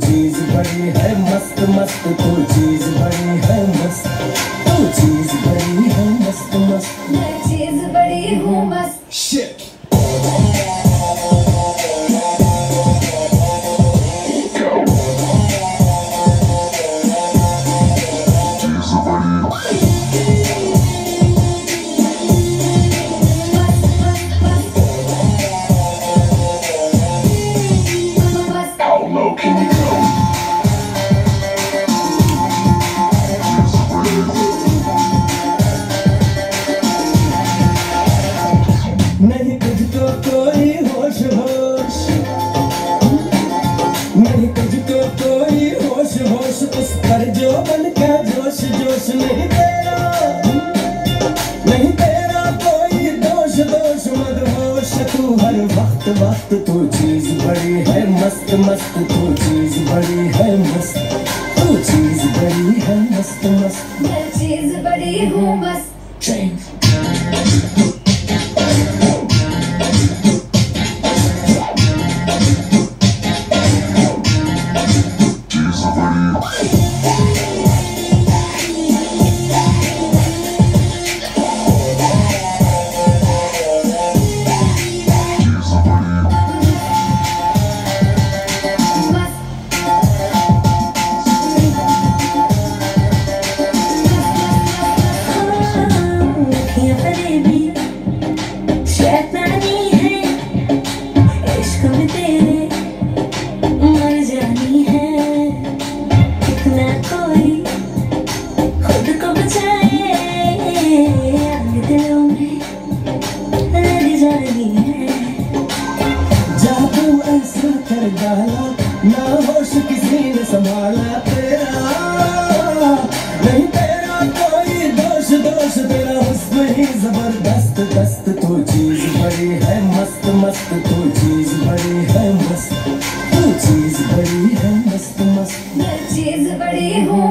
चीज बड़ी है मस्त मस्त, तू चीज बड़ी है मस्त, तू चीज बड़ी है मस्त मस्त, मैं चीज बड़ी हूँ मस्त। Shit. नहीं तुझको कोई होश होश, नहीं तुझको कोई होश होश, उस पर जो बन का जोश जोश, नहीं तेरा कोई दोष दोष, मदहोश तू हर वक्त वक्त, तू चीज बड़ी है मस्त मस्त, तू चीज बड़ी है मस्त, तू चीज बड़ी है मस्त मस्त, मैं चीज बड़ी हूँ मस्त। ना होश किसी ने संभाला तेरा, नहीं तेरा कोई दोष दोष, तेरा हुस्न ही जबरदस्त दस्त, तू चीज बड़ी है मस्त मस्त, तू चीज बड़ी है मस्त, तू चीज बड़ी है मस्त मस्त, मैं चीज बड़ी हूँ